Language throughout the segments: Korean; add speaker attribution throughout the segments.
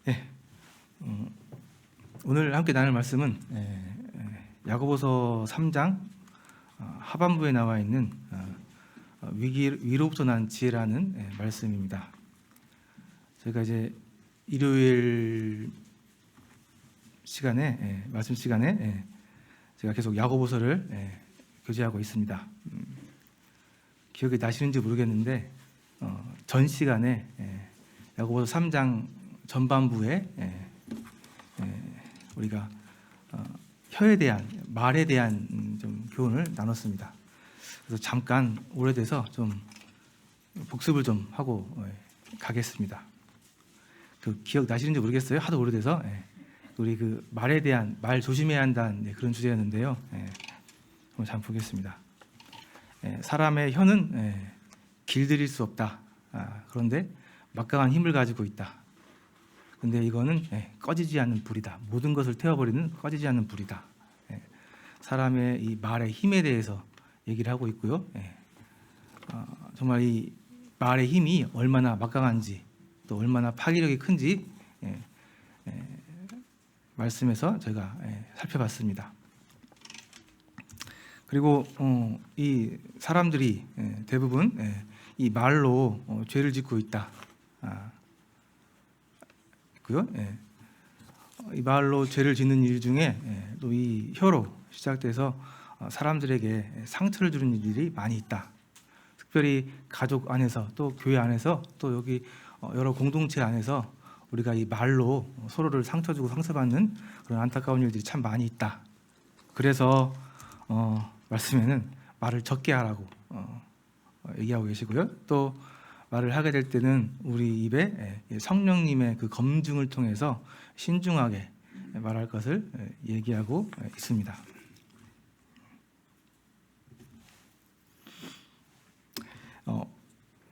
Speaker 1: 예, 오늘 함께 나눌 말씀은 야고보서 3장 하반부에 나와 있는 위로부터 난 지혜라는 말씀입니다. 저희가 이제 일요일 시간에 말씀 시간에 제가 계속 야고보서를 교제하고 있습니다. 기억이 나시는지 모르겠는데 전 시간에 야고보서 3장 전반부에 우리가 혀에 대한 말에 대한 좀 교훈을 나눴습니다. 그래서 잠깐 오래돼서 좀 복습을 좀 하고 가겠습니다. 그 기억 나시는지 모르겠어요. 하도 오래돼서 우리 그 말에 대한 말 조심해야 한다는 그런 주제였는데요. 한번 잠깐 보겠습니다. 사람의 혀는 길들일 수 없다. 그런데 막강한 힘을 가지고 있다. 근데 이거는 꺼지지 않는 불이다. 모든 것을 태워버리는 꺼지지 않는 불이다. 사람의 이 말의 힘에 대해서 얘기를 하고 있고요. 정말 이 말의 힘이 얼마나 막강한지 또 얼마나 파괴력이 큰지 말씀에서 저희가 살펴봤습니다. 그리고 이 사람들이 대부분 이 말로 죄를 짓고 있다. 있고요. 이 말로 죄를 짓는 일 중에 또 이 혀로 시작돼서 사람들에게 상처를 주는 일이 많이 있다. 특별히 가족 안에서 또 교회 안에서 또 여기 여러 공동체 안에서 우리가 이 말로 서로를 상처 주고 상처받는 그런 안타까운 일들이 참 많이 있다. 그래서 말씀에는 말을 적게 하라고 얘기하고 계시고요. 또 말을 하게 될 때는 우리 입에 성령님의 그 검증을 통해서 신중하게 말할 것을 얘기하고 있습니다.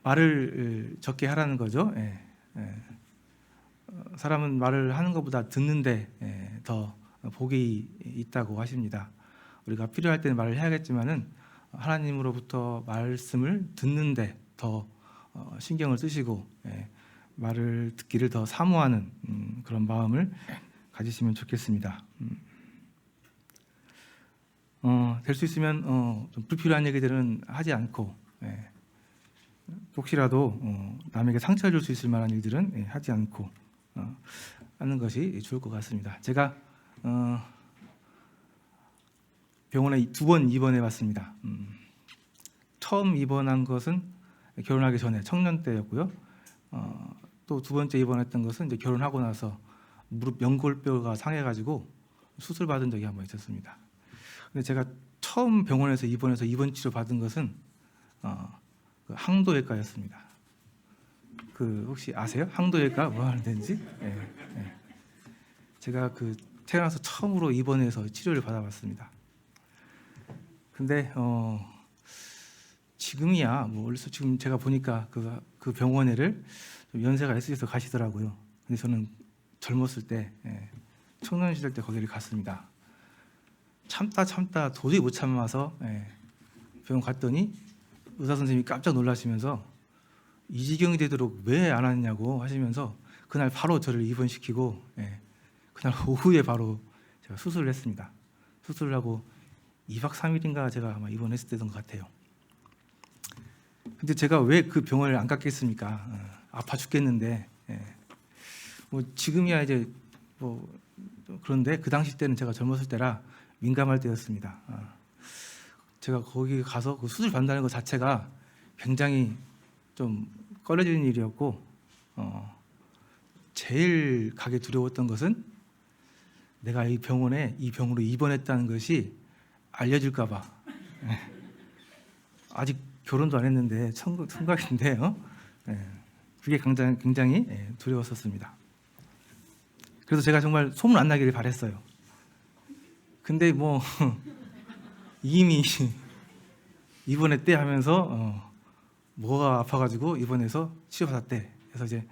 Speaker 1: 말을 적게 하라는 거죠. 사람은 말을 하는 것보다 듣는데 더 복이 있다고 하십니다. 우리가 필요할 때는 말을 해야겠지만은 하나님으로부터 말씀을 듣는데 더 신경을 쓰시고 말을 듣기를 더 사모하는 그런 마음을 가지시면 좋겠습니다. 될 수 있으면 좀 불필요한 얘기들은 하지 않고 혹시라도 남에게 상처를 줄 수 있을 만한 일들은 하지 않고 하는 것이 좋을 것 같습니다. 제가 병원에 2번 입원해 봤습니다. 처음 입원한 것은 결혼하기 전에 청년 때였고요. 또 두 번째 입원했던 것은 이제 결혼하고 나서 무릎 연골뼈가 상해가지고 수술 받은 적이 한 번 있었습니다. 근데 제가 처음 병원에서 입원해서 입원 치료 받은 것은 그 항도외과였습니다. 그 혹시 아세요? 항도외과 뭐 하는 데인지? 제가 그 태어나서 처음으로 입원해서 치료를 받아봤습니다. 근데 지금이야 뭐 원래 지금 제가 보니까 그 병원에를 좀 연세가 있으셔서 가시더라고요. 근데 저는 젊었을 때 청년 시절 때 거기를 갔습니다. 참다 도저히 못 참아서 병원 갔더니 의사 선생님이 깜짝 놀라시면서 이 지경이 되도록 왜 안 왔냐고 하시면서 그날 바로 저를 입원시키고 그날 오후에 바로 제가 수술을 했습니다. 수술을 하고 2박 3일인가 제가 아마 입원했을 때던 것 같아요. 근데 제가 왜 그 병원을 안 갔겠습니까? 아파 죽겠는데. 뭐 지금이야 이제 뭐 그런데 그 당시 때는 제가 젊었을 때라 민감할 때였습니다. 제가 거기 가서 그 수술 받는다는 것 자체가 굉장히 좀 꺼려지는 일이었고 제일 가기 두려웠던 것은 내가 이 병원에 이 병으로 입원했다는 것이 알려질까 봐. 아직 결혼도 안 했는데 청각인데요. 그게 굉장히 두려웠었습니다. 그래서 제가 정말 소문 안 나기를 바랬어요. 근데 뭐 이미 입원했대 하면서 뭐가 아파가지고 입원해서 치료받았대. 그래서 이제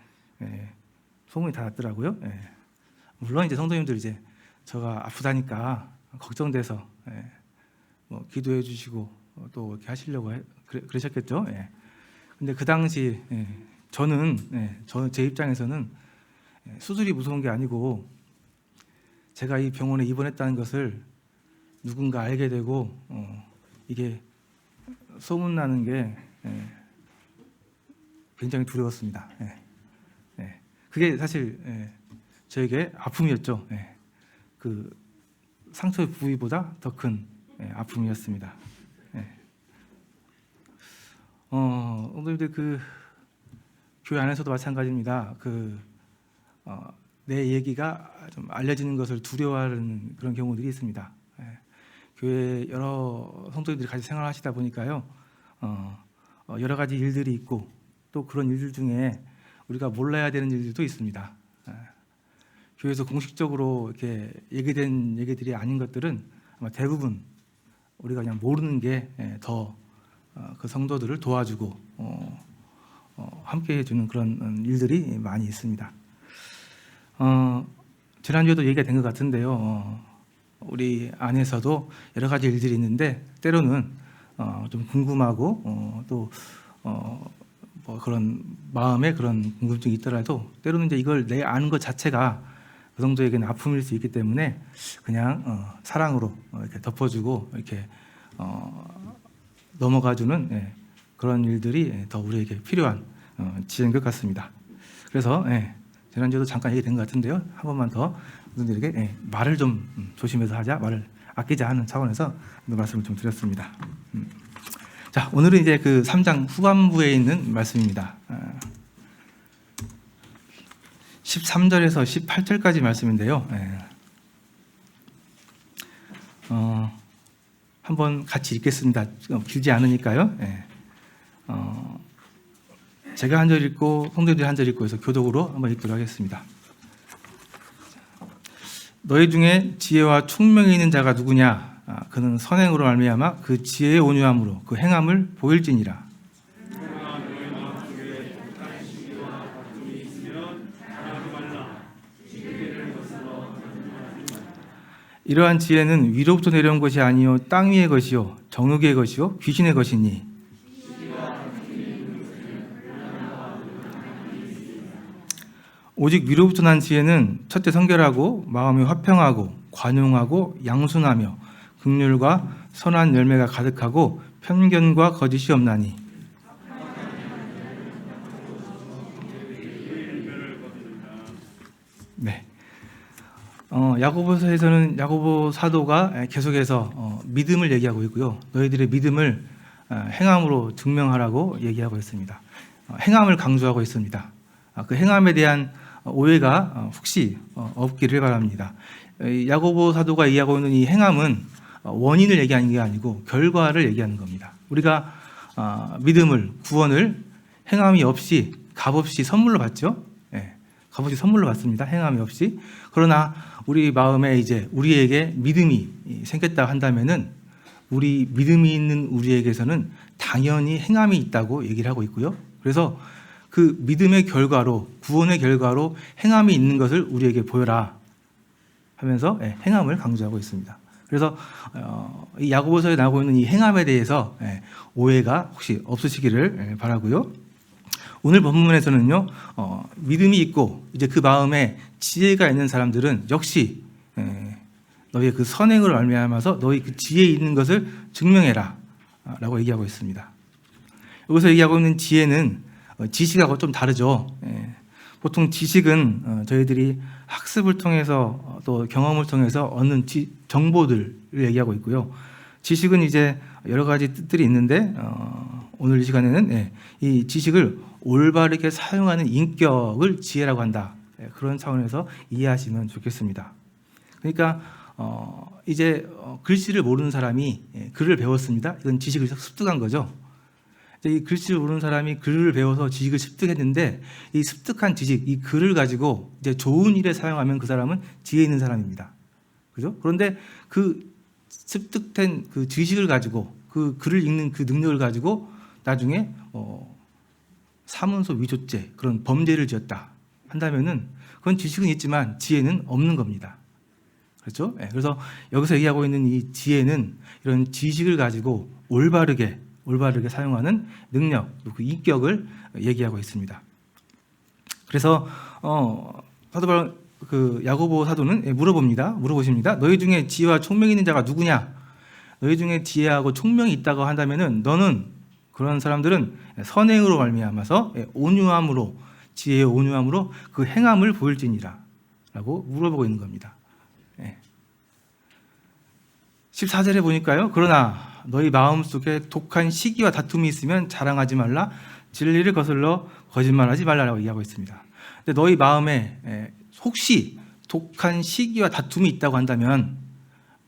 Speaker 1: 소문이 다 났더라고요. 물론 이제 성도님들 이제 저가 아프다니까 걱정돼서 뭐 기도해 주시고 또 이렇게 하시려고 그러셨겠죠. 근데 그 당시 저는 제 입장에서는 수술이 무서운 게 아니고 제가 이 병원에 입원했다는 것을 누군가 알게 되고 이게 소문나는 게 굉장히 두려웠습니다. 그게 사실 저에게 아픔이었죠. 그 상처의 부위보다 더 큰 아픔이었습니다. 오늘들 그 교회 안에서도 마찬가지입니다. 내 얘기가 좀 알려지는 것을 두려워하는 그런 경우들이 있습니다. 교회 여러 성도들이 같이 생활하시다 보니까요, 여러 가지 일들이 있고 또 그런 일들 중에 우리가 몰라야 되는 일들도 있습니다. 교회에서 공식적으로 이렇게 얘기된 얘기들이 아닌 것들은 아마 대부분 우리가 그냥 모르는 게 더 그 성도들을 도와주고 함께 해주는 그런 일들이 많이 있습니다. 지난주에도 얘기가 된 것 같은데요. 우리 안에서도 여러 가지 일들이 있는데 때로는 좀 궁금하고 또 뭐 그런 마음에 그런 궁금증이 있더라도 때로는 이제 이걸 내 아는 것 자체가 그 정도에게는 아픔일 수 있기 때문에 그냥 사랑으로 이렇게 덮어주고 이렇게 넘어가주는 그런 일들이 더 우리에게 필요한 지혜인 것 같습니다. 그래서 지난주에도 잠깐 얘기된 것 같은데요. 한 번만 더 여러분들에게 말을 좀 조심해서 하자, 말을 아끼자 하는 차원에서 말씀을 좀 드렸습니다. 자, 오늘은 이제 그 3장 후반부에 있는 말씀입니다. 13절에서 18절까지 말씀인데요. 한번 같이 읽겠습니다. 길지 않으니까요. 제가 한 절 읽고 성도들이 한 절 읽고 해서 교독으로 한번 읽도록 하겠습니다. 너희 중에 지혜와 총명이 있는 자가 누구냐? 그는 선행으로 말미암아 그 지혜의 온유함으로 그 행함을 보일지니라. 이러한 지혜는 위로부터 내려온 것이 아니요 땅 위의 것이요 정욕의 것이요 귀신의 것이니 오직 위로부터 난 지혜는 첫째 성결하고 마음이 화평하고 관용하고 양순하며 긍휼과 선한 열매가 가득하고 편견과 거짓이 없나니. 네. 야고보서에서는 야고보 사도가 계속해서 믿음을 얘기하고 있고요. 너희들의 믿음을 행함으로 증명하라고 얘기하고 있습니다. 행함을 강조하고 있습니다. 그 행함에 대한 오해가 혹시 없기를 바랍니다. 야고보 사도가 얘기하고 있는 이 행함은 원인을 얘기하는 게 아니고 결과를 얘기하는 겁니다. 우리가 믿음을, 구원을 행함이 없이 값없이 선물로 받죠. 값없이 선물로 받습니다. 행함이 없이. 그러나 우리 마음에 이제 우리에게 믿음이 생겼다 한다면은 우리 믿음이 있는 우리에게서는 당연히 행함이 있다고 얘기를 하고 있고요. 그래서 그 믿음의 결과로, 구원의 결과로 행함이 있는 것을 우리에게 보여라 하면서 행함을 강조하고 있습니다. 그래서 이 야고보서에 나오고 있는 이 행함에 대해서 오해가 혹시 없으시기를 바라고요. 오늘 본문에서는요, 믿음이 있고 이제 그 마음에 지혜가 있는 사람들은 역시 너희의 그 선행으로 말미암아서 너희 그 지혜 있는 것을 증명해라 라고 얘기하고 있습니다. 여기서 얘기하고 있는 지혜는 지식하고 좀 다르죠. 보통 지식은 저희들이 학습을 통해서 또 경험을 통해서 얻는 정보들을 얘기하고 있고요. 지식은 이제 여러 가지 뜻들이 있는데 오늘 이 시간에는 이 지식을 올바르게 사용하는 인격을 지혜라고 한다. 그런 차원에서 이해하시면 좋겠습니다. 그러니까 이제 글씨를 모르는 사람이 글을 배웠습니다. 이건 지식을 습득한 거죠. 이 글씨를 모르는 사람이 글을 배워서 지식을 습득했는데 이 습득한 지식, 이 글을 가지고 이제 좋은 일에 사용하면 그 사람은 지혜 있는 사람입니다. 그죠? 그런데 그 습득된 그 지식을 가지고 그 글을 읽는 그 능력을 가지고 나중에 사문서 위조죄 그런 범죄를 지었다 한다면은 그건 지식은 있지만 지혜는 없는 겁니다. 그렇죠? 그래서 여기서 얘기하고 있는 이 지혜는 이런 지식을 가지고 올바르게 사용하는 능력, 그 인격을 얘기하고 있습니다. 그래서 사도 바울 그 야고보 사도는 물어보십니다. 너희 중에 지혜와 총명이 있는 자가 누구냐? 너희 중에 지혜하고 총명이 있다고 한다면은 너는 그런 사람들은 선행으로 말미암아서 온유함으로 지혜의 온유함으로 그 행함을 보일지니라라고 물어보고 있는 겁니다. 14절에 보니까요. 그러나 너희 마음속에 독한 시기와 다툼이 있으면 자랑하지 말라. 진리를 거슬러 거짓말하지 말라라고 얘기하고 있습니다. 근데 너희 마음에 혹시 독한 시기와 다툼이 있다고 한다면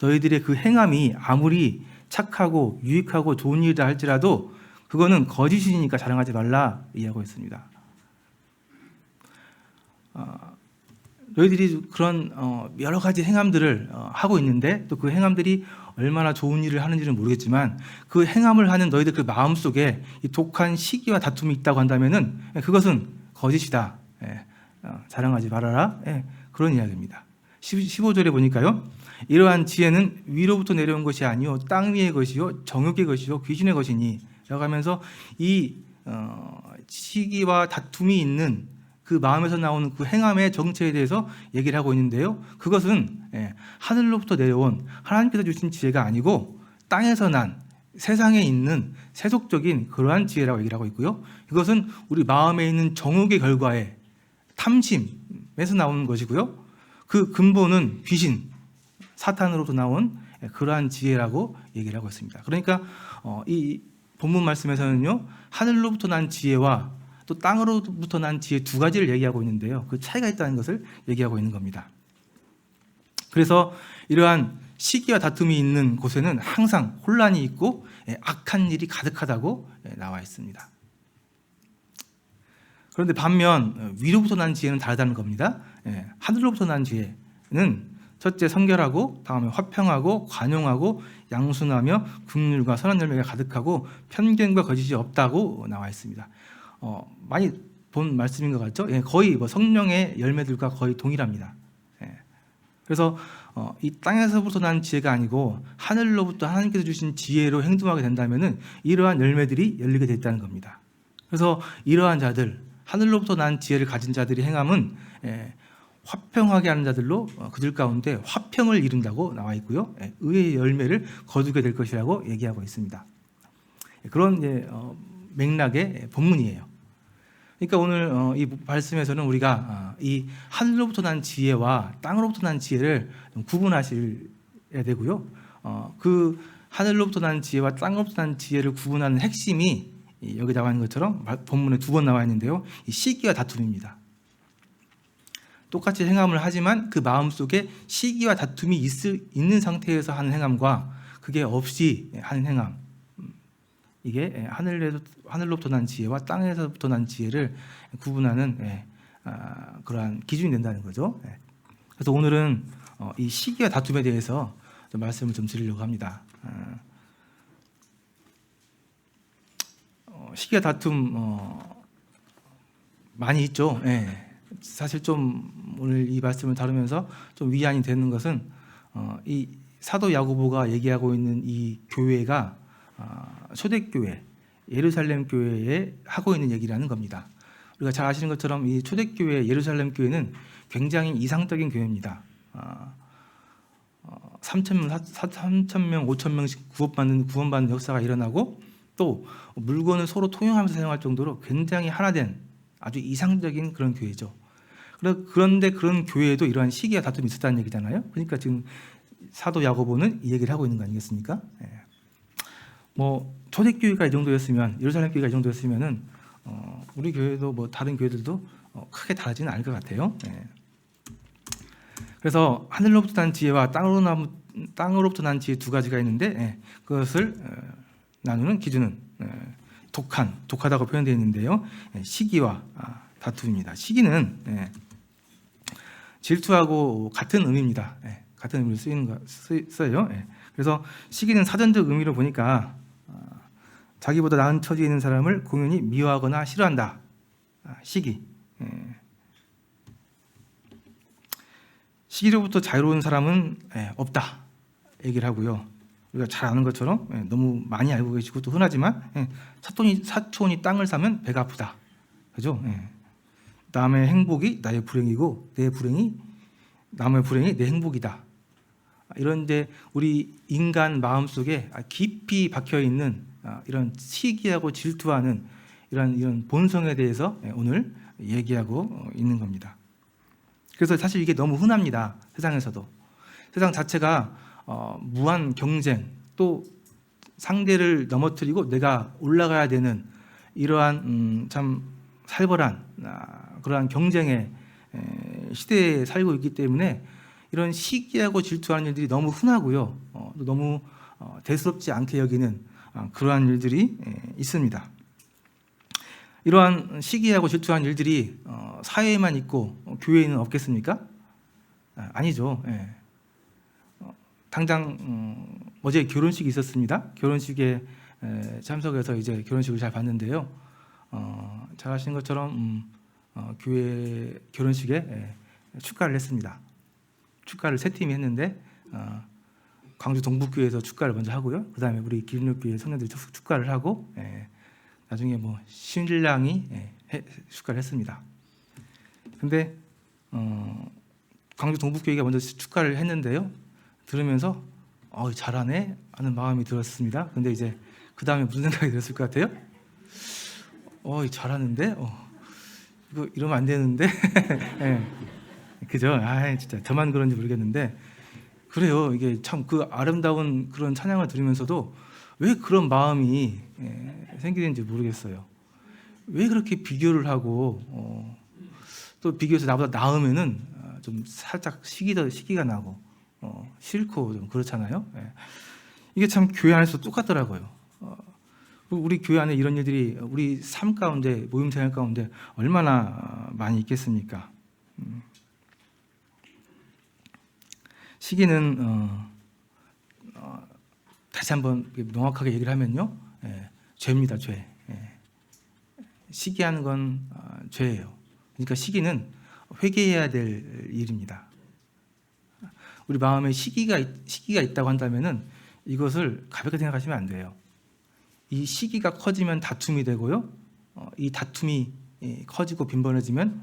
Speaker 1: 너희들의 그 행함이 아무리 착하고 유익하고 좋은 일이다 할지라도 그거는 거짓이니까 자랑하지 말라 얘기하고 있습니다. 너희들이 그런 여러 가지 행함들을 하고 있는데 또 그 행함들이 얼마나 좋은 일을 하는지는 모르겠지만 그 행함을 하는 너희들 그 마음속에 이 독한 시기와 다툼이 있다고 한다면은 그것은 거짓이다. 자랑하지 말아라. 그런 이야기입니다. 15절에 보니까요. 이러한 지혜는 위로부터 내려온 것이 아니요 땅 위의 것이요 정욕의 것이요 귀신의 것이니 라고 하면서 이 시기와 다툼이 있는 그 마음에서 나오는 그 행함의 정체에 대해서 얘기를 하고 있는데요. 그것은 하늘로부터 내려온 하나님께서 주신 지혜가 아니고 땅에서 난 세상에 있는 세속적인 그러한 지혜라고 얘기를 하고 있고요. 이것은 우리 마음에 있는 정욕의 결과에 탐심에서 나오는 것이고요. 그 근본은 귀신, 사탄으로부터 나온 그러한 지혜라고 얘기를 하고 있습니다. 그러니까 이 본문 말씀에서는요. 하늘로부터 난 지혜와 또 땅으로부터 난 지혜 두 가지를 얘기하고 있는데요. 그 차이가 있다는 것을 얘기하고 있는 겁니다. 그래서 이러한 시기와 다툼이 있는 곳에는 항상 혼란이 있고 악한 일이 가득하다고 나와 있습니다. 그런데 반면 위로부터 난 지혜는 다르다는 겁니다. 하늘로부터 난 지혜는 첫째 성결하고 다음에 화평하고 관용하고 양순하며 긍휼과 선한 열매가 가득하고 편견과 거짓이 없다고 나와 있습니다. 많이 본 말씀인 것 같죠? 거의 성령의 열매들과 거의 동일합니다. 그래서 이 땅에서부터 난 지혜가 아니고 하늘로부터 하나님께서 주신 지혜로 행동하게 된다면은 이러한 열매들이 열리게 돼 있다는 겁니다. 그래서 이러한 자들, 하늘로부터 난 지혜를 가진 자들의 행함은 화평하게 하는 자들로 그들 가운데 화평을 이룬다고 나와 있고요. 의의 열매를 거두게 될 것이라고 얘기하고 있습니다. 그런 맥락의 본문이에요. 그러니까 오늘 이 말씀에서는 우리가 이 하늘로부터 난 지혜와 땅으로부터 난 지혜를 구분하셔야 되고요. 그 하늘로부터 난 지혜와 땅으로부터 난 지혜를 구분하는 핵심이 여기 나와 있는 것처럼 본문에 두 번 나와 있는데요. 이 시기와 다툼입니다. 똑같이 행함을 하지만 그 마음속에 시기와 다툼이 있는 상태에서 하는 행함과 그게 없이 하는 행함, 이게 하늘로부터 난 지혜와 땅에서부터 난 지혜를 구분하는 그러한 기준이 된다는 거죠. 그래서 오늘은 이 시기와 다툼에 대해서 좀 말씀을 좀 드리려고 합니다. 시기와 다툼 많이 있죠. 사실 좀 오늘 이 말씀을 다루면서 좀 위안이 되는 것은 이 사도 야고보가 얘기하고 있는 이 교회가 초대교회, 예루살렘 교회에 하고 있는 얘기라는 겁니다. 우리가 잘 아시는 것처럼 이 초대교회, 예루살렘 교회는 굉장히 이상적인 교회입니다. 3,000명, 5,000명씩 구원받는 역사가 일어나고 또 물건을 서로 통용하면서 사용할 정도로 굉장히 하나된 아주 이상적인 그런 교회죠. 그런데 그런 교회에도 이러한 시기와 다툼이 있었다는 얘기잖아요. 그러니까 지금 사도 야고보는 이 얘기를 하고 있는 거 아니겠습니까? 초대교회가 이 정도였으면, 예루살렘 교회가 이 정도였으면은 우리 교회도 다른 교회들도 크게 다르지는 않을 것 같아요. 그래서 하늘로부터 난 지혜와 땅으로부터 난 지혜 두 가지가 있는데 그것을 나누는 기준은 독하다고 표현되어 있는데요. 시기와 다툼입니다. 시기는 질투하고 같은 의미입니다. 같은 의미로 써요. 그래서 시기는 사전적 의미로 보니까 자기보다 나은 처지에 있는 사람을 공연히 미워하거나 싫어한다. 시기. 시기로부터 자유로운 사람은 없다. 얘기를 하고요. 우리가 잘 아는 것처럼 너무 많이 알고 계시고 또 흔하지만 사촌이 땅을 사면 배가 아프다. 그죠? 남의 행복이 나의 불행이고 남의 불행이 내 행복이다. 이런 이제 우리 인간 마음 속에 깊이 박혀 있는 이런 시기하고 질투하는 이런 본성에 대해서 오늘 얘기하고 있는 겁니다. 그래서 사실 이게 너무 흔합니다. 세상에서도. 세상 자체가 무한 경쟁, 또 상대를 넘어뜨리고 내가 올라가야 되는 이러한 참 살벌한 그러한 경쟁의 시대에 살고 있기 때문에 이런 시기하고 질투하는 일들이 너무 흔하고요. 또 너무 대수롭지 않게 여기는 그러한 일들이 있습니다. 이러한 시기하고 질투하는 일들이 사회에만 있고 교회에는 없겠습니까? 아니죠. 당장 어제 결혼식이 있었습니다. 결혼식에 참석해서 이제 결혼식을 잘 봤는데요. 잘 아시는 것처럼 교회 결혼식에 축가를 했습니다. 축가를 세 팀이 했는데 광주 동북교회에서 축가를 먼저 하고요. 그 다음에 우리 기린교회 성도들이 축가를 하고 나중에 뭐 신랑이 축가를 했습니다. 근데 광주 동북교회가 먼저 축가를 했는데요. 들으면서 잘하네 하는 마음이 들었습니다. 근데 이제 그 다음에 무슨 생각이 들었을 것 같아요? 잘하는데 이거 이러면 안 되는데 그죠? 진짜 저만 그런지 모르겠는데 그래요. 이게 참 그 아름다운 그런 찬양을 들으면서도 왜 그런 마음이 생기는지 모르겠어요. 왜 그렇게 비교를 하고 또 비교해서 나보다 나으면은 좀 살짝 시기가 나고 싫고 좀 그렇잖아요. 이게 참 교회 안에서 똑같더라고요. 우리 교회 안에 이런 일들이 우리 삶 가운데 모임 생활 가운데 얼마나 많이 있겠습니까? 시기는 다시 한번 명확하게 얘기를 하면요, 죄입니다. 죄. 시기하는 건 죄예요. 그러니까 시기는 회개해야 될 일입니다. 우리 마음에 시기가 있다고 한다면은 이것을 가볍게 생각하시면 안 돼요. 이 시기가 커지면 다툼이 되고요. 이 다툼이 커지고 빈번해지면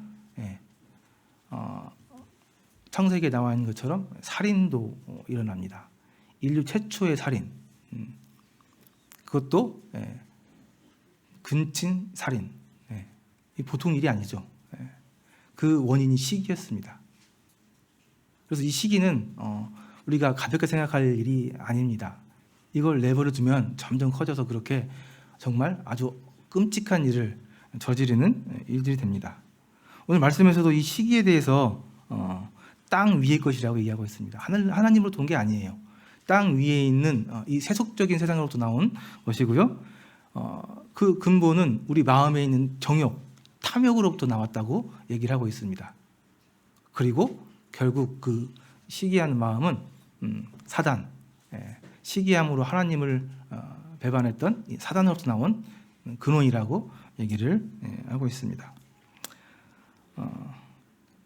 Speaker 1: 창세기에 나와 있는 것처럼 살인도 일어납니다. 인류 최초의 살인. 그것도 근친 살인. 이 보통 일이 아니죠. 그 원인이 시기였습니다. 그래서 이 시기는 우리가 가볍게 생각할 일이 아닙니다. 이걸 내버려 두면 점점 커져서 그렇게 정말 아주 끔찍한 일을 저지르는 일들이 됩니다. 오늘 말씀에서도 이 시기에 대해서 땅 위의 것이라고 얘기하고 있습니다. 하나님으로부터 온 게 아니에요. 땅 위에 있는 이 세속적인 세상으로부터 나온 것이고요. 그 근본은 우리 마음에 있는 정욕, 탐욕으로부터 나왔다고 얘기를 하고 있습니다. 그리고 결국 그 시기하는 마음은 사단, 시기함으로 하나님을 배반했던 사단으로부터 나온 근원이라고 얘기를 하고 있습니다.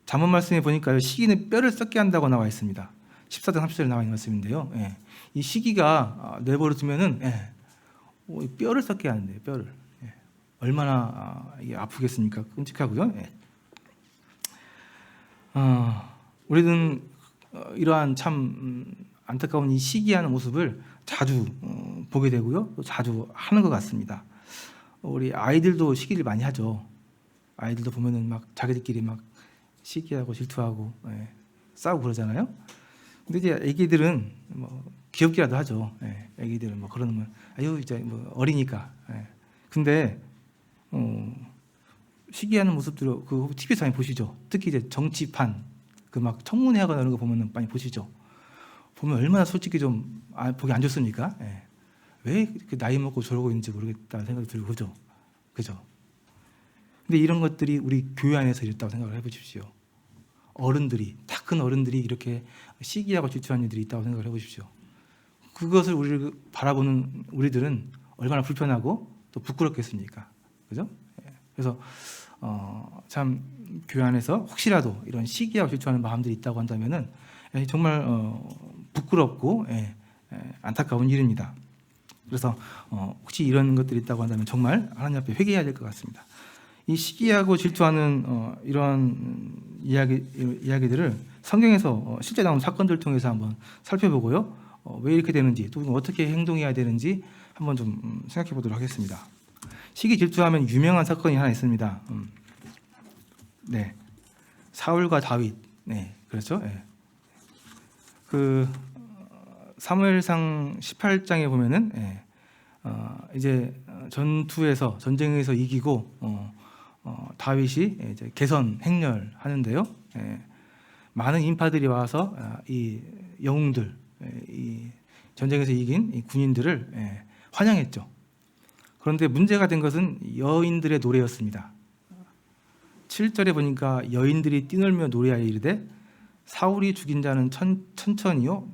Speaker 1: 잠언 말씀에 보니까 시기는 뼈를 썩게 한다고 나와 있습니다. 14장 30절에 나와 있는 말씀인데요. 이 시기가 내버려 두면은 뼈를 썩게 하는데요. 뼈를. 얼마나 이게 아프겠습니까? 끔찍하고요. 우리는 이러한 참 안타까운 이 시기하는 모습을 자주 보게 되고요. 또 자주 하는 것 같습니다. 우리 아이들도 시기를 많이 하죠. 아이들도 보면은 막 자기들끼리 막 시기하고 질투하고 싸우고 그러잖아요. 근데 이제 애기들은 뭐 귀엽기라도 하죠. 애기들은 뭐 그러면 아유 이제 뭐 어리니까. 근데 시기하는 모습들 그 TV에서 많이 보시죠. 특히 이제 정치판 그 막 청문회하거나 이런 거 보면은 많이 보시죠. 보면 얼마나 솔직히 좀 보기 안 좋습니까? 왜 이렇게 나이 먹고 저러고 있는지 모르겠다는 생각이 들고 그죠? 근데 이런 것들이 우리 교회 안에서 이랬다고 생각을 해보십시오. 어른들이 다 큰 어른들이 이렇게 시기하고 질투하는 일들이 있다고 생각을 해보십시오. 그것을 우리를 바라보는 우리들은 얼마나 불편하고 또 부끄럽겠습니까? 그죠? 그래서 참 교회 안에서 혹시라도 이런 시기하고 질투하는 마음들이 있다고 한다면은 정말 부끄럽고 안타까운 일입니다. 그래서 혹시 이런 것들이 있다고 한다면 정말 하나님 앞에 회개해야 될 것 같습니다. 이 시기하고 질투하는 이러한 이야기들을 성경에서 실제 나온 사건들을 통해서 한번 살펴보고요. 왜 이렇게 되는지 또 어떻게 행동해야 되는지 한번 좀 생각해 보도록 하겠습니다. 시기 질투하면 유명한 사건이 하나 있습니다. 네, 사울과 다윗. 네, 그렇죠. 네. 그 사무엘상 18장에 보면은 이제 전쟁에서 이기고 다윗이 이제 개선 행렬하는데요. 많은 인파들이 와서 이 영웅들, 이 전쟁에서 이긴 이 군인들을 환영했죠. 그런데 문제가 된 것은 여인들의 노래였습니다. 7절에 보니까 여인들이 뛰놀며 노래하여 이르되 사울이 죽인 자는 천천히요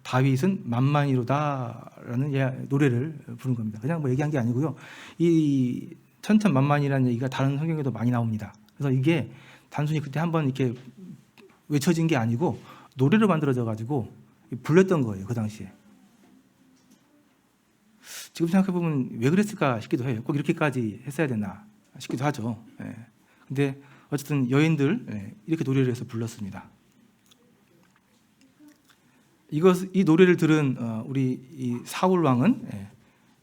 Speaker 1: 다윗은 만만이로다라는 노래를 부른 겁니다. 그냥 뭐 얘기한 게 아니고요. 이 천천만만이라는 얘기가 다른 성경에도 많이 나옵니다. 그래서 이게 단순히 그때 한번 이렇게 외쳐진 게 아니고 노래로 만들어져 가지고 불렀던 거예요. 그 당시에. 지금 생각해 보면 왜 그랬을까 싶기도 해요. 꼭 이렇게까지 했어야 되나 싶기도 하죠. 근데 어쨌든 여인들 이렇게 노래를 해서 불렀습니다. 이 노래를 들은 우리 이 사울 왕은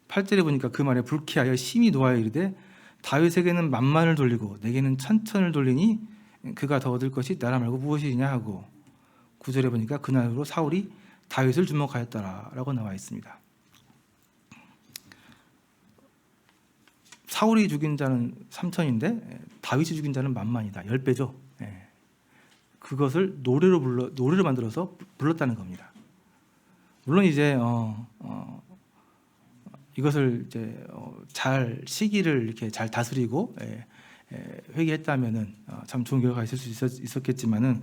Speaker 1: 8절에 보니까 그 말에 불쾌하여 심히 노하여 이르되 다윗에게는 만만을 돌리고 내게는 천천을 돌리니 그가 더 얻을 것이 나라 말고 무엇이냐 하고 9절에 보니까 그날로 사울이 다윗을 주목하였더라라고 나와 있습니다. 사울이 죽인 자는 3천인데 다윗이 죽인 자는 만만이다. 10배죠. 그것을 노래로 만들어서 불렀다는 겁니다. 물론 이제 이것을 이제 잘 시기를 이렇게 잘 다스리고 회개했다면은 참 좋은 결과가 있을 수 있었겠지만은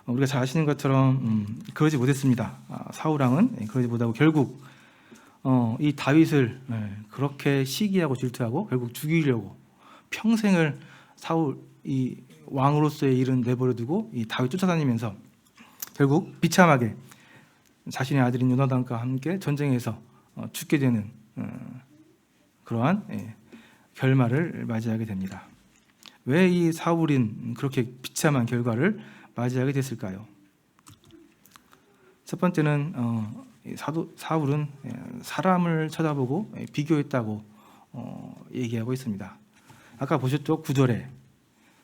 Speaker 1: 우리가 잘 아시는 것처럼 그러지 못했습니다. 사울 왕은 그러지 못하고 결국 이 다윗을 그렇게 시기하고 질투하고 결국 죽이려고 평생을 사울 이 왕으로서의 일은 내버려두고 이 다윗 쫓아다니면서 결국 비참하게 자신의 아들인 요나단과 함께 전쟁에서 죽게 되는 그러한 결말을 맞이하게 됩니다. 왜 이 사울인 그렇게 비참한 결과를 맞이하게 됐을까요? 첫 번째는 사울은 사람을 쳐다보고 비교했다고 얘기하고 있습니다. 아까 보셨죠? 9절에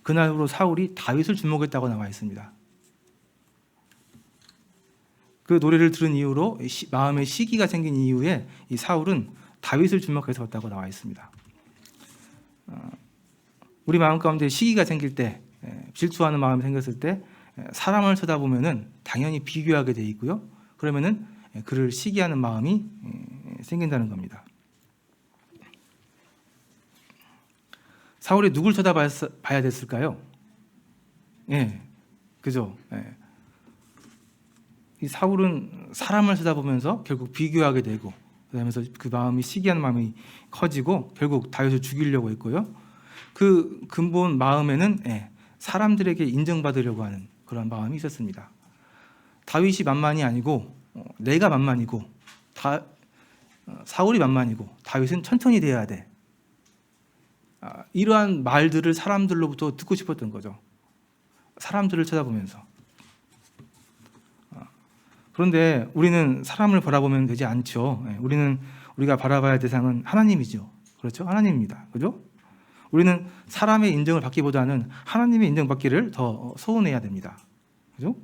Speaker 1: 그날로 사울이 다윗을 주목했다고 나와 있습니다. 그 노래를 들은 이후로 마음에 시기가 생긴 이후에 이 사울은 다윗을 주목해서 왔다고 나와 있습니다. 우리 마음 가운데 시기가 생길 때, 질투하는 마음이 생겼을 때 사람을 쳐다보면은 당연히 비교하게 돼 있고요. 그러면은 그를 시기하는 마음이 생긴다는 겁니다. 사울이 누굴 쳐다봐야 됐을까요? 그죠? 이 사울은 사람을 쳐다보면서 결국 비교하게 되고, 그러면서 그 마음이 시기하는 마음이 커지고 결국 다윗을 죽이려고 했고요. 그 근본 마음에는 사람들에게 인정받으려고 하는 그런 마음이 있었습니다. 다윗이 만만이 아니고 내가 만만이고 사울이 만만이고 다윗은 천천히 돼야 돼. 이러한 말들을 사람들로부터 듣고 싶었던 거죠. 사람들을 쳐다보면서. 그런데 우리는 사람을 바라보면 되지 않죠. 우리가 바라봐야 할 대상은 하나님이죠. 그렇죠? 하나님입니다. 그죠? 우리는 사람의 인정을 받기보다는 하나님의 인정받기를 더 소원해야 됩니다. 그죠?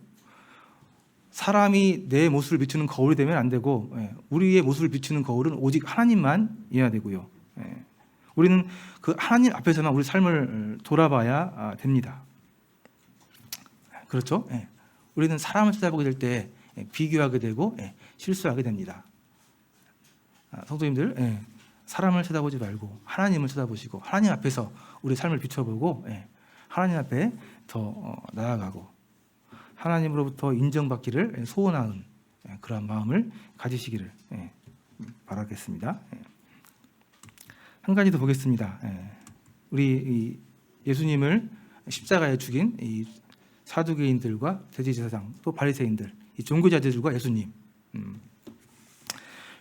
Speaker 1: 사람이 내 모습을 비추는 거울이 되면 안 되고 우리의 모습을 비추는 거울은 오직 하나님만이어야 되고요. 우리는 그 하나님 앞에서만 우리 삶을 돌아봐야 됩니다. 그렇죠? 우리는 사람을 찾아보게 될 때 비교하게 되고 실수하게 됩니다. 성도님들, 사람을 쳐다보지 말고 하나님을 쳐다보시고 하나님 앞에서 우리 삶을 비춰보고 하나님 앞에 더 나아가고 하나님으로부터 인정받기를 소원하는 그런 마음을 가지시기를 바라겠습니다. 한 가지 더 보겠습니다. 우리 예수님을 십자가에 죽인 이 사두개인들과 대제사장 또 바리새인들, 이 종교자들과 예수님.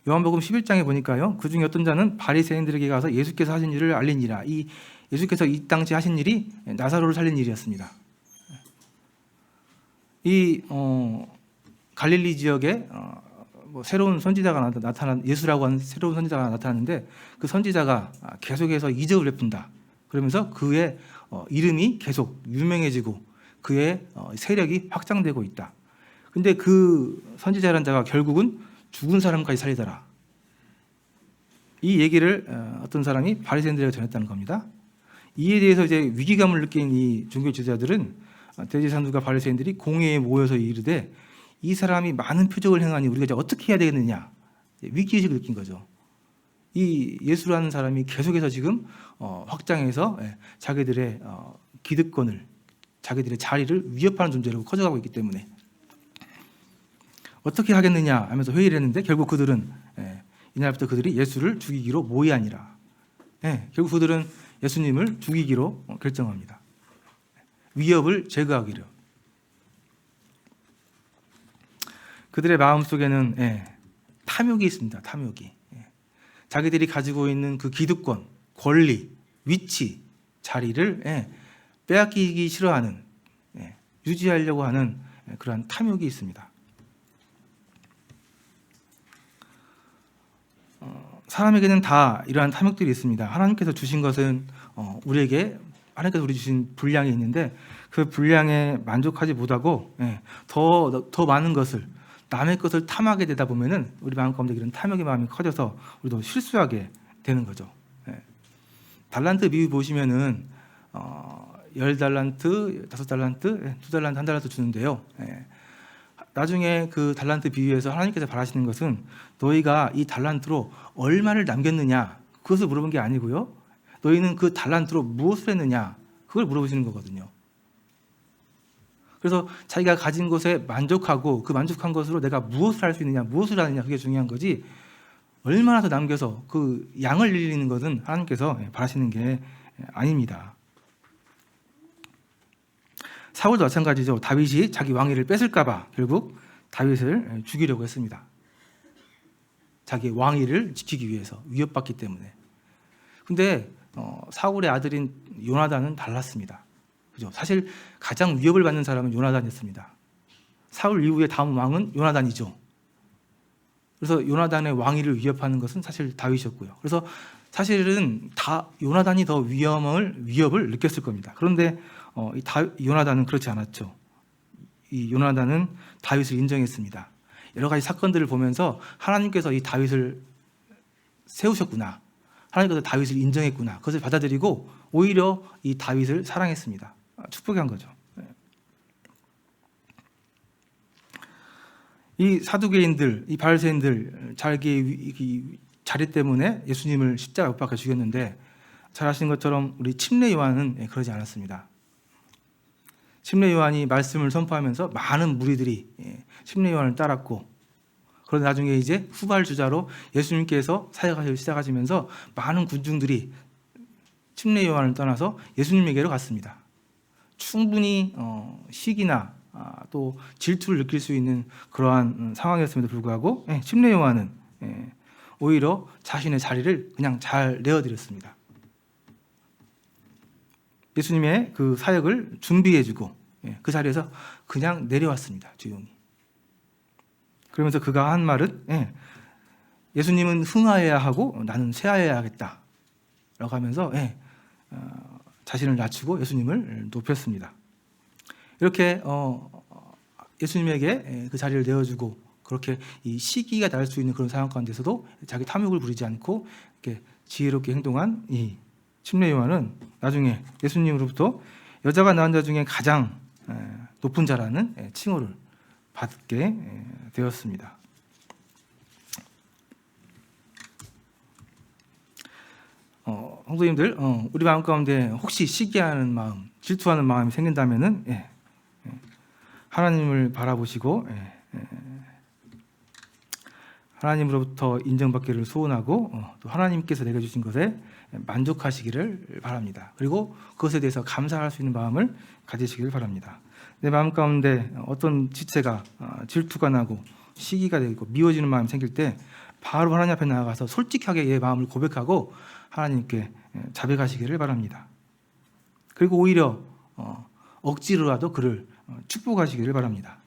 Speaker 1: 요한복음 11장에 보니까요. 그중에 어떤 자는 바리새인들에게 가서 예수께서 하신 일을 알리니라. 이 예수께서 이 당시 하신 일이 나사로를 살린 일이었습니다. 이 갈릴리 지역에 뭐 새로운 선지자가 나타난 예수라고 하는 새로운 선지자가 나타났는데 그 선지자가 계속해서 이적을 베푼다. 그러면서 그의 이름이 계속 유명해지고 그의 세력이 확장되고 있다. 근데 그 선지자라는 자가 결국은 죽은 사람까지 살리더라. 이 얘기를 어떤 사람이 바리새인들에게 전했다는 겁니다. 이에 대해서 이제 위기감을 느낀 이 종교 지도자들은 대제사장들과 바리새인들이 공회에 모여서 이르되 이 사람이 많은 표적을 행하니 우리가 이제 어떻게 해야 되겠느냐, 위기의식을 느낀 거죠. 이 예수라는 사람이 계속해서 지금 확장해서 자기들의 기득권을, 자기들의 자리를 위협하는 존재로 커져가고 있기 때문에 어떻게 하겠느냐 하면서 회의를 했는데 결국 그들은 이날부터 그들이 예수를 죽이기로 모의하니라. 결국 그들은 예수님을 죽이기로 결정합니다. 위협을 제거하기로. 그들의 마음속에는 탐욕이 있습니다. 탐욕이. 자기들이 가지고 있는 그 기득권, 권리, 위치, 자리를 빼앗기기 싫어하는, 유지하려고 하는 그러한 탐욕이 있습니다. 사람에게는 다 이러한 탐욕들이 있습니다. 하나님께서 주신 것은 우리에게 하나님께서 우리 주신 분량이 있는데 그 분량에 만족하지 못하고 더 많은 것을, 남의 것을 탐하게 되다 보면은 우리 마음 가운데 이런 탐욕의 마음이 커져서 우리도 실수하게 되는 거죠. 달란트 비유 보시면은 10달란트, 5달란트, 2달란트, 1달란트 주는데요. 나중에 그 달란트 비유에서 하나님께서 바라시는 것은 너희가 이 달란트로 얼마를 남겼느냐, 그것을 물어본 게 아니고요. 너희는 그 달란트로 무엇을 했느냐, 그걸 물어보시는 거거든요. 그래서 자기가 가진 것에 만족하고 그 만족한 것으로 내가 무엇을 할 수 있느냐, 무엇을 하느냐, 그게 중요한 거지 얼마나 더 남겨서 그 양을 일리는 것은 하나님께서 바라시는 게 아닙니다. 사울도 마찬가지죠. 다윗이 자기 왕위를 뺏을까 봐 결국 다윗을 죽이려고 했습니다. 자기 왕위를 지키기 위해서, 위협받기 때문에. 근데 사울의 아들인 요나단은 달랐습니다. 그죠? 사실 가장 위협을 받는 사람은 요나단이었습니다. 사울 이후에 다음 왕은 요나단이죠. 그래서 요나단의 왕위를 위협하는 것은 사실 다윗이었고요. 그래서 사실은 다 요나단이 더 위협을 느꼈을 겁니다. 그런데 요나단은 그렇지 않았죠. 이 요나단은 다윗을 인정했습니다. 여러 가지 사건들을 보면서 하나님께서 이 다윗을 세우셨구나, 하나님께서 다윗을 인정했구나, 그것을 받아들이고 오히려 이 다윗을 사랑했습니다. 축복한 거죠. 이 사두개인들, 이 바리새인들 자기 자리 때문에 예수님을 십자가에 못 박혀 죽였는데 잘 아시는 것처럼 우리 침례 요한은 그러지 않았습니다. 침례 요한이 말씀을 선포하면서 많은 무리들이 침례 요한을 따랐고, 그런데 나중에 이제 후발주자로 예수님께서 사역하시기 시작하시면서 많은 군중들이 침례 요한을 떠나서 예수님에게로 갔습니다. 충분히 시기나 또 질투를 느낄 수 있는 그러한 상황이었음에도 불구하고 침례 요한은 오히려 자신의 자리를 그냥 잘 내어드렸습니다. 예수님의 그 사역을 준비해주고 그 자리에서 그냥 내려왔습니다. 조용히. 그러면서 그가 한 말은 예수님은 흥하여야 하고 나는 쇠하여야 하겠다 라고 하면서 자신을 낮추고 예수님을 높였습니다. 이렇게 예수님에게 그 자리를 내어주고 그렇게 이 시기가 날 수 있는 그런 상황 가운데서도 자기 탐욕을 부리지 않고 이렇게 지혜롭게 행동한 이 침례 요한은 나중에 예수님으로부터 여자가 낳은 자 중에 가장 높은 자라는 칭호를 받게 되었습니다. 성도님들, 우리 마음 가운데 혹시 시기하는 마음, 질투하는 마음이 생긴다면은 하나님을 바라보시고 하나님으로부터 인정받기를 소원하고 또 하나님께서 내게 주신 것에 만족하시기를 바랍니다. 그리고 그것에 대해서 감사할 수 있는 마음을 가지시기를 바랍니다. 내 마음 가운데 어떤 지체가 질투가 나고 시기가 되고 미워지는 마음이 생길 때 바로 하나님 앞에 나아가서 솔직하게 예 마음을 고백하고 하나님께 자백하시기를 바랍니다. 그리고 오히려 억지로라도 그를 축복하시기를 바랍니다.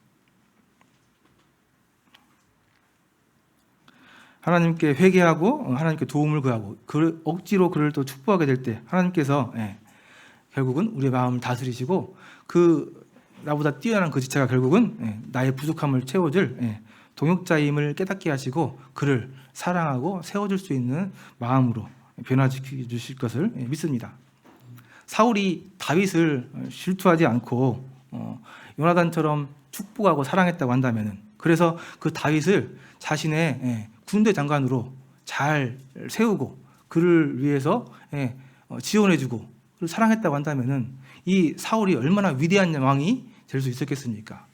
Speaker 1: 하나님께 회개하고 하나님께 도움을 구하고 억지로 그를 또 축복하게 될 때 하나님께서 결국은 우리의 마음을 다스리시고 그 나보다 뛰어난 그 지체가 결국은 나의 부족함을 채워줄 동역자임을 깨닫게 하시고 그를 사랑하고 세워줄 수 있는 마음으로 변화시켜 주실 것을 믿습니다. 사울이 다윗을 질투하지 않고 요나단처럼 축복하고 사랑했다고 한다면은, 그래서 그 다윗을 자신의 군대 장관으로 잘 세우고 그를 위해서 지원해주고 그를 사랑했다고 한다면은 이 사울이 얼마나 위대한 왕이 될 수 있었겠습니까?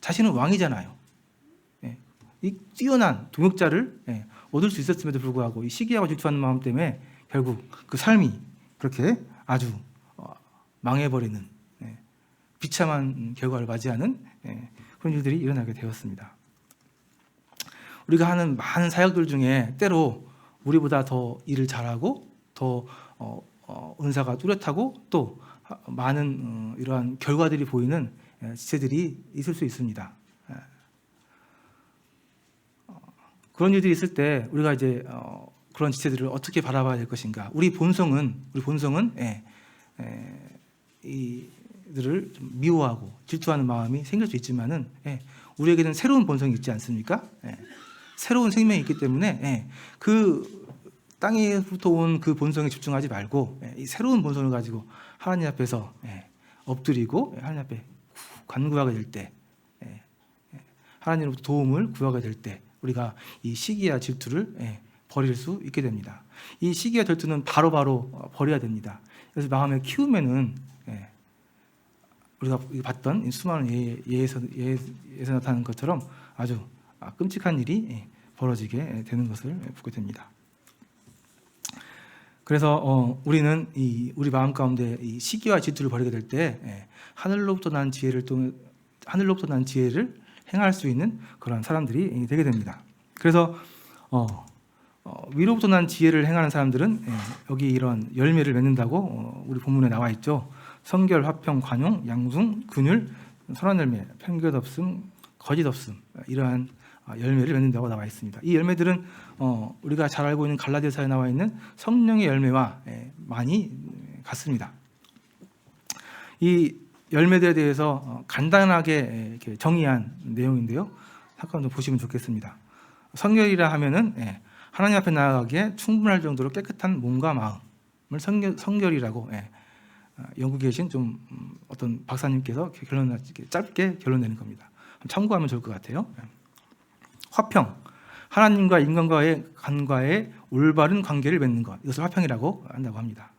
Speaker 1: 자신은 왕이잖아요. 이 뛰어난 동역자를 얻을 수 있었음에도 불구하고 이 시기하고 질투하는 마음 때문에 결국 그 삶이 그렇게 아주 망해버리는 비참한 결과를 맞이하는 그런 일들이 일어나게 되었습니다. 우리가 하는 많은 사역들 중에 때로 우리보다 더 일을 잘하고 더 은사가 뚜렷하고 또 많은 이러한 결과들이 보이는 지체들이 있을 수 있습니다. 그런 일들이 있을 때 우리가 이제 그런 지체들을 어떻게 바라봐야 될 것인가? 우리 본성은 이들을 좀 미워하고 질투하는 마음이 생길 수 있지만은 우리에게는 새로운 본성이 있지 않습니까? 새로운 생명이 있기 때문에 그 땅에부터 온 그 본성에 집중하지 말고 이 새로운 본성을 가지고 하나님 앞에서 엎드리고 하나님 앞에 간구하게 될 때, 하나님으로부터 도움을 구하게 될 때 우리가 이 시기와 질투를 버릴 수 있게 됩니다. 이 시기와 질투는 바로바로 버려야 됩니다. 그래서 마음에 키우면은 우리가 봤던 수많은 예에서 나타나는 것처럼 아주 끔찍한 일이 벌어지게 되는 것을 보게 됩니다. 그래서 우리는 우리 마음 가운데 이 시기와 질투를 버리게 될 때 하늘로부터 난 지혜를 행할 수 있는 그런 사람들이 되게 됩니다. 그래서 위로부터 난 지혜를 행하는 사람들은 여기 이런 열매를 맺는다고 우리 본문에 나와 있죠. 성결, 화평, 관용, 양숭, 긍휼, 선한 열매, 편견 없음, 거짓 없음, 이러한 열매를 맺는다고 나와 있습니다. 이 열매들은 우리가 잘 알고 있는 갈라디아서에 나와 있는 성령의 열매와 많이 같습니다. 이 열매들에 대해서 간단하게 이렇게 정의한 내용인데요. 잠깐 좀 보시면 좋겠습니다. 성결이라 하면은 하나님 앞에 나아가기에 충분할 정도로 깨끗한 몸과 마음을 성결이라고 영국에 계신 좀 어떤 박사님께서 짧게 결론 내는 겁니다. 참고하면 좋을 것 같아요. 화평, 하나님과 인간과의 올바른 관계를 맺는 것, 이것을 화평이라고 한다고 합니다.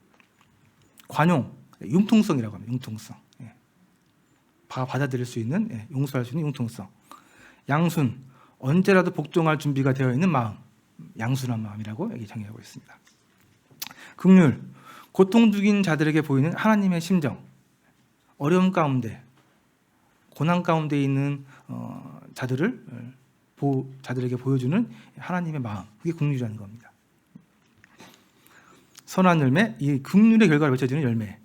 Speaker 1: 관용, 융통성이라고 합니다. 융통성, 받아들일 수 있는, 용서할 수 있는 융통성. 양순, 언제라도 복종할 준비가 되어 있는 마음, 양순한 마음이라고 여기 정의하고 있습니다. 긍휼, 고통 중인 자들에게 보이는 하나님의 심정, 어려움 가운데, 고난 가운데 있는 자들에게 보여주는 하나님의 마음, 그게 긍휼이라는 겁니다. 선한 열매, 이 긍휼의 결과를 맺혀지는 열매,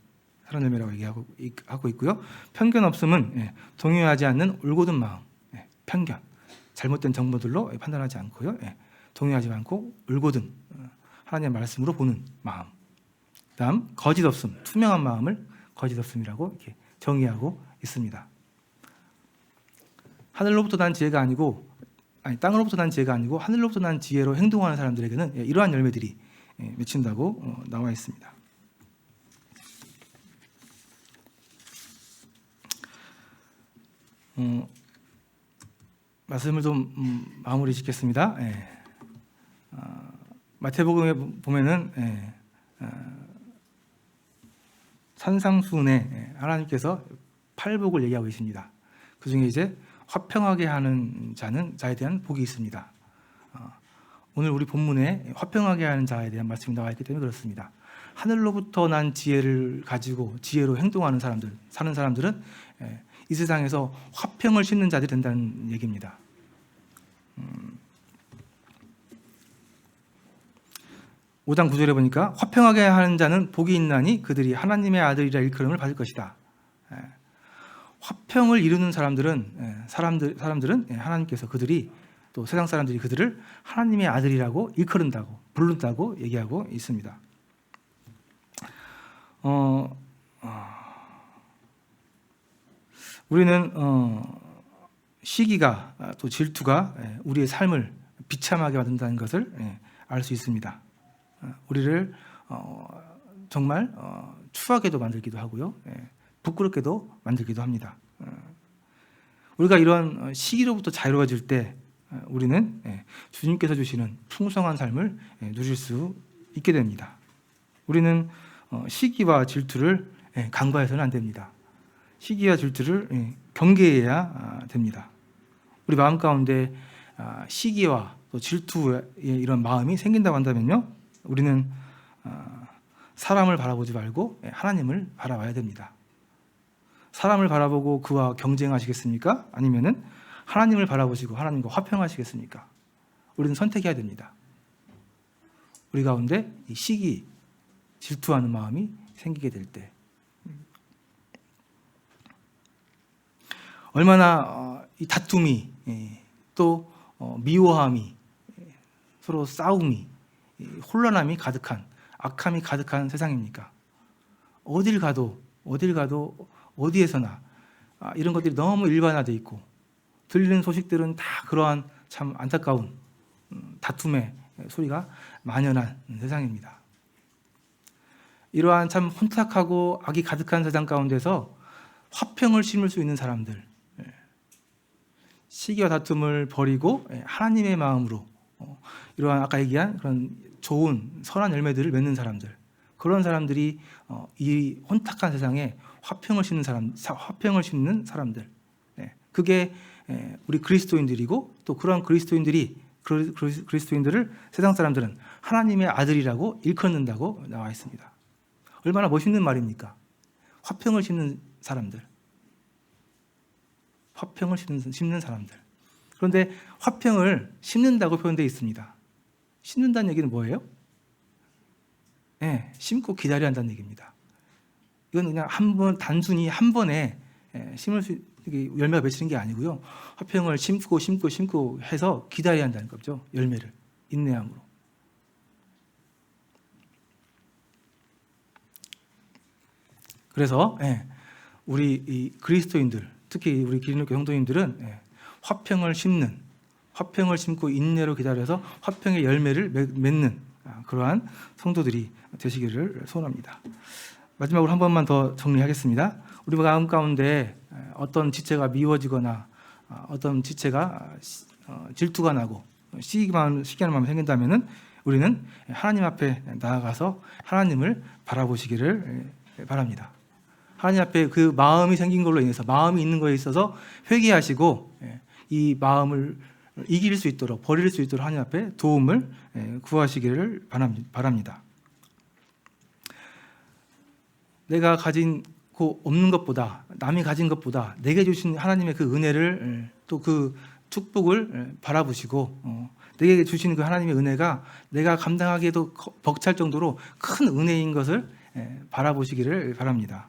Speaker 1: 선한 열매라고 얘기하고 있고요. 편견 없음은 동요하지 않는 올곧은 마음, 편견, 잘못된 정보들로 판단하지 않고요, 동요하지 않고 올곧은 하나님의 말씀으로 보는 마음. 다음 거짓 없음, 투명한 마음을 거짓 없음이라고 이렇게 정의하고 있습니다. 하늘로부터 난 지혜가 아니고, 땅으로부터 난 지혜가 아니고 하늘로부터 난 지혜로 행동하는 사람들에게는 이러한 열매들이 맺힌다고 나와 있습니다. 말씀을 좀 마무리 짓겠습니다. 마태복음에 보면은 산상수훈에 하나님께서 팔복을 얘기하고 계십니다. 그 중에 이제 화평하게 하는 자에 대한 복이 있습니다. 오늘 우리 본문에 화평하게 하는 자에 대한 말씀이 나와 있기 때문에 그렇습니다. 하늘로부터 난 지혜를 가지고 지혜로 행동하는 사는 사람들은 이 세상에서 화평을 심는 자들이 된다는 얘기입니다. 5장 9절에 보니까 화평하게 하는 자는 복이 있나니 그들이 하나님의 아들이라 일컬음을 받을 것이다. 화평을 이루는 사람들은 하나님께서 그들이 또 세상 사람들이 그들을 하나님의 아들이라고 일컬은다고 부른다고 얘기하고 있습니다. 우리는 시기가 또 질투가 우리의 삶을 비참하게 만든다는 것을 알 수 있습니다. 우리를 정말 추하게도 만들기도 하고요, 부끄럽게도 만들기도 합니다. 우리가 이런 시기로부터 자유로워질 때 우리는 주님께서 주시는 풍성한 삶을 누릴 수 있게 됩니다. 우리는 시기와 질투를 간과해서는 안 됩니다. 시기와 질투를 경계해야 됩니다. 우리 마음 가운데 시기와 또 질투의 이런 마음이 생긴다고 한다면요, 우리는 사람을 바라보지 말고 하나님을 바라봐야 됩니다. 사람을 바라보고 그와 경쟁하시겠습니까? 아니면은 하나님을 바라보시고 하나님과 화평하시겠습니까? 우리는 선택해야 됩니다. 우리 가운데 이 시기, 질투하는 마음이 생기게 될 때 얼마나 이 다툼이 또 미워함이 서로 싸움이 혼란함이 가득한 악함이 가득한 세상입니까? 어딜 가도 어디에서나 이런 것들이 너무 일반화되어 있고 들리는 소식들은 다 그러한 참 안타까운 다툼의 소리가 만연한 세상입니다. 이러한 참 혼탁하고 악이 가득한 세상 가운데서 화평을 심을 수 있는 사람들, 시기와 다툼을 버리고 하나님의 마음으로 이러한 아까 얘기한 그런 좋은 선한 열매들을 맺는 사람들, 그런 사람들이 이 혼탁한 세상에 화평을 심는 사람들, 그게 우리 그리스도인들이고 또 그런 그리스도인들을 세상 사람들은 하나님의 아들이라고 일컫는다고 나와 있습니다. 얼마나 멋있는 말입니까? 화평을 심는 사람들, 화평을 심는 사람들. 그런데 화평을 심는다고 표현되어 있습니다. 심는다는 얘기는 뭐예요? 심고 기다려야 한다는 얘기입니다. 이건 그냥 단순히 한 번에 심을 수 열매가 맺히는 게 아니고요. 화평을 심고 해서 기다려야 한다는 거죠. 열매를 인내함으로. 그래서 우리 이 그리스도인들, 특히 우리 기독교 성도님들은 화평을 심고 인내로 기다려서 화평의 열매를 맺는 그러한 성도들이 되시기를 소원합니다. 마지막으로 한 번만 더 정리하겠습니다. 우리 마음 가운데 어떤 지체가 미워지거나 어떤 지체가 질투가 나고 시기하는 마음이 생긴다면은 우리는 하나님 앞에 나아가서 하나님을 바라보시기를 바랍니다. 하나님 앞에 그 마음이 생긴 걸로 인해서, 마음이 있는 거에 있어서 회개하시고 이 마음을 이길 수 있도록, 버릴 수 있도록 하나님 앞에 도움을 구하시기를 바랍니다. 내가 가지고 없는 것보다, 남이 가진 것보다 내게 주신 하나님의 그 은혜를, 또 그 축복을 바라보시고 내게 주시는 그 하나님의 은혜가 내가 감당하기에도 벅찰 정도로 큰 은혜인 것을 바라보시기를 바랍니다.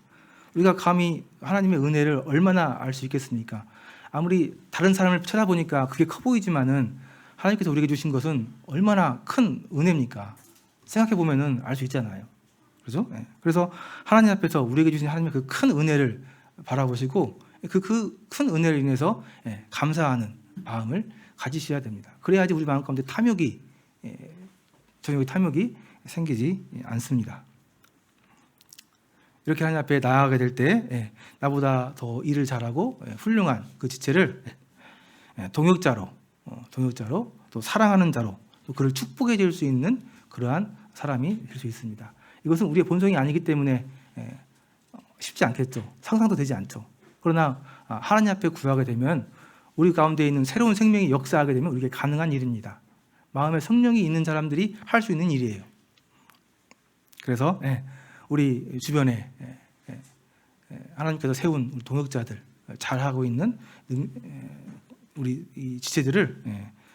Speaker 1: 우리가 감히 하나님의 은혜를 얼마나 알 수 있겠습니까? 아무리 다른 사람을 쳐다보니까 그게 커 보이지만은 하나님께서 우리에게 주신 것은 얼마나 큰 은혜입니까? 생각해 보면은 알 수 있잖아요. 그렇죠? 그래서 하나님 앞에서 우리에게 주신 하나님의 그 큰 은혜를 바라보시고 그 큰 은혜를 인해서 감사하는 마음을 가지셔야 됩니다. 그래야지 우리 마음 가운데 탐욕이 생기지 않습니다. 이렇게 하나님 앞에 나아가게 될 때 나보다 더 일을 잘하고 훌륭한 그 지체를 동역자로 또 사랑하는 자로 또 그를 축복해 줄 수 있는 그러한 사람이 될 수 있습니다. 이것은 우리의 본성이 아니기 때문에 쉽지 않겠죠. 상상도 되지 않죠. 그러나 하나님 앞에 구하게 되면 우리 가운데 있는 새로운 생명이 역사하게 되면 우리에게 가능한 일입니다. 마음에 성령이 있는 사람들이 할 수 있는 일이에요. 그래서 우리 주변에 하나님께서 세운 동역자들, 잘하고 있는 우리 이 지체들을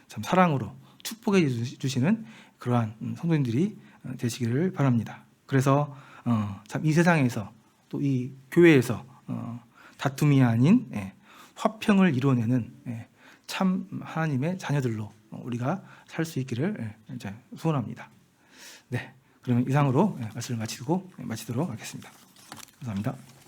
Speaker 1: 참 사랑으로 축복해 주시는 그러한 성도님들이 되시기를 바랍니다. 그래서 참 이 세상에서 또 이 교회에서 다툼이 아닌 화평을 이루어내는 참 하나님의 자녀들로 우리가 살 수 있기를 이제 소원합니다. 네, 그러면 이상으로 말씀을 마치도록 하겠습니다. 감사합니다.